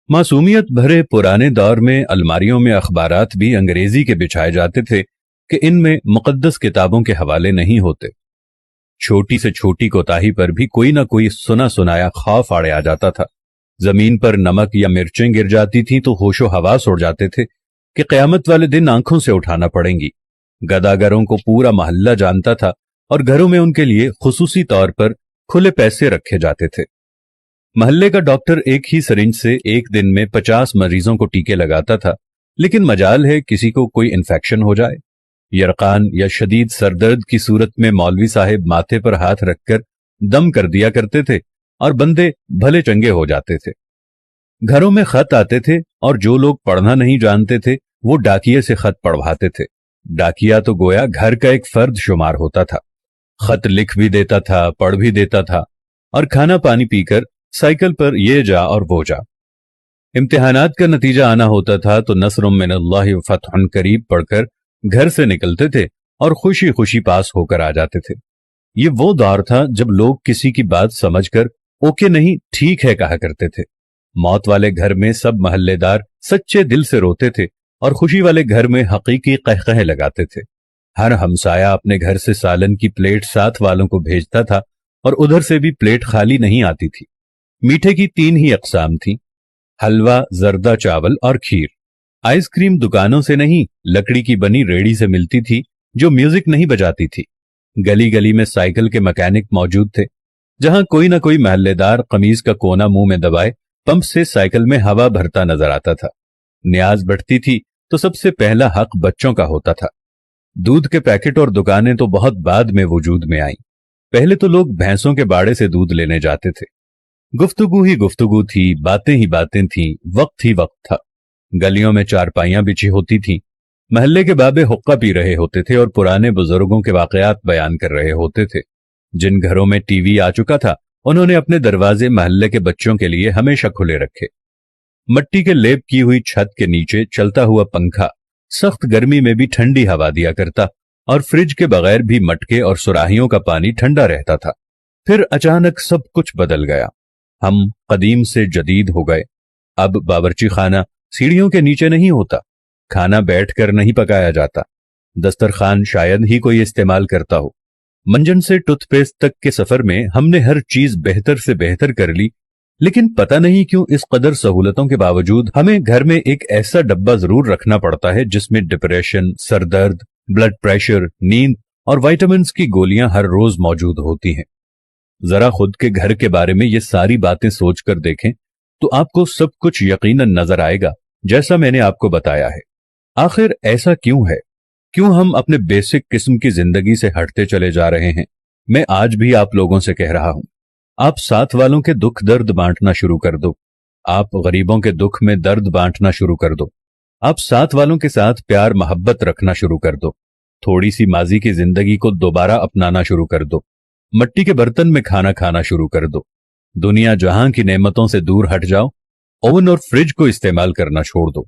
मासूमियत भरे पुराने दौर में अलमारियों में अखबारात भी अंग्रेजी के बिछाए जाते थे कि इनमें मुकद्दस किताबों के हवाले नहीं होते। छोटी से छोटी कोताही पर भी कोई ना कोई सुना सुनाया खौफ आड़े आ जाता था। जमीन पर नमक या मिर्चें गिर जाती थीं तो होशो हवास उड़ जाते थे कि कयामत वाले दिन आंखों से उठाना पड़ेंगी। गदागरों को पूरा मोहल्ला जानता था और घरों में उनके लिए खुसूसी तौर पर खुले पैसे रखे जाते थे। मोहल्ले का डॉक्टर एक ही सरिंज से एक दिन में 50 मरीजों को टीके लगाता था, लेकिन मजाल है किसी को कोई इन्फेक्शन हो जाए। यरकान या शदीद सरदर्द की सूरत में मौलवी साहिब माथे पर हाथ रखकर दम कर दिया करते थे और बंदे भले चंगे हो जाते थे। घरों में खत आते थे और जो लोग पढ़ना नहीं जानते थे वो डाकिये से खत पढ़वाते थे। डाकिया तो गोया घर का एक फर्द शुमार होता था। खत लिख भी देता था, पढ़ भी देता था और खाना पानी पीकर साइकिल पर ये जा और वो जा। इम्तिहानात का नतीजा आना होता था तो नस्रुम मिनल्लाहि व फतहुन करीब पढ़कर घर से निकलते थे और खुशी खुशी पास होकर आ जाते थे। ये वो दौर था जब लोग किसी की बात समझकर ओके नहीं ठीक है कहा करते थे। मौत वाले घर में सब महल्लेदार सच्चे दिल से रोते थे और खुशी वाले घर में हकीकी कहकहे लगाते थे। हर हमसाया अपने घर से सालन की प्लेट साथ वालों को भेजता था और उधर से भी प्लेट खाली नहीं आती थी। मीठे की 3 ही अकसाम थी, हलवा, जर्दा चावल और खीर। आइसक्रीम दुकानों से नहीं, लकड़ी की बनी रेड़ी से मिलती थी जो म्यूजिक नहीं बजाती थी। गली गली में साइकिल के मैकेनिक मौजूद थे। जहां कोई ना कोई महल्लेदार कमीज का कोना मुंह में दबाए पंप से साइकिल में हवा भरता नजर आता था। न्याज बढ़ती थी तो सबसे पहला हक बच्चों का होता था। दूध के पैकेट और दुकानें तो बहुत बाद में वजूद में आईं। पहले तो लोग भैंसों के बाड़े से दूध लेने जाते थे। गुफ्तगू ही गुफ्तगू थी, बातें ही बातें थीं, वक्त ही वक्त था। गलियों में चारपाइयां बिछी होती थीं। महल्ले के बाबे हुक्का पी रहे होते थे और पुराने बुजुर्गों के वाकयात बयान कर रहे होते थे। जिन घरों में टीवी आ चुका था उन्होंने अपने दरवाजे महल्ले के बच्चों के लिए हमेशा खुले रखे। मट्टी के लेप की हुई छत के नीचे चलता हुआ पंखा सख्त गर्मी में भी ठंडी हवा दिया करता और फ्रिज के बगैर भी मटके और सुराहियों का पानी ठंडा रहता था। फिर अचानक सब कुछ बदल गया। हम कदीम से जदीद हो गए। अब बावर्ची खाना सीढ़ियों के नीचे नहीं होता, खाना बैठकर नहीं पकाया जाता, दस्तरखान शायद ही कोई इस्तेमाल करता हो। मंजन से टूथपेस्ट तक के सफर में हमने हर चीज बेहतर से बेहतर कर ली, लेकिन पता नहीं क्यों इस कदर सहूलतों के बावजूद हमें घर में एक ऐसा डब्बा जरूर रखना पड़ता है जिसमें डिप्रेशन, सरदर्द, ब्लड प्रेशर, नींद और विटामिन्स की गोलियां हर रोज मौजूद होती हैं। जरा खुद के घर के बारे में ये सारी बातें सोचकर देखें तो आपको सब कुछ यकीनन नजर आएगा जैसा मैंने आपको बताया है। आखिर ऐसा क्यों है? क्यों हम अपने बेसिक किस्म की जिंदगी से हटते चले जा रहे हैं? मैं आज भी आप लोगों से कह रहा हूं, आप साथ वालों के दुख दर्द बांटना शुरू कर दो। आप गरीबों के दुख में दर्द बांटना शुरू कर दो। आप साथ वालों के साथ प्यार मोहब्बत रखना शुरू कर दो। थोड़ी सी माजी की जिंदगी को दोबारा अपनाना शुरू कर दो। मट्टी के बर्तन में खाना खाना शुरू कर दो। दुनिया जहां की नेमतों से दूर हट जाओ। ओवन और फ्रिज को इस्तेमाल करना छोड़ दो।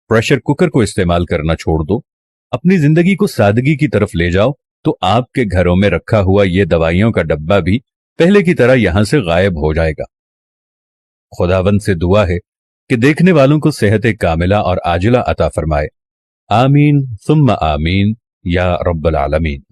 प्रेशर कुकर को इस्तेमाल करना छोड़ दो। अपनी जिंदगी को सादगी की तरफ ले जाओ तो आपके घरों में रखा हुआ ये दवाइयों का डब्बा भी पहले की तरह यहां से गायब हो जाएगा। खुदावंद से दुआ है कि देखने वालों को सेहत कामिला और आजिला अता फरमाए। आमीन सुम्मा आमीन या रब्बल आलमीन।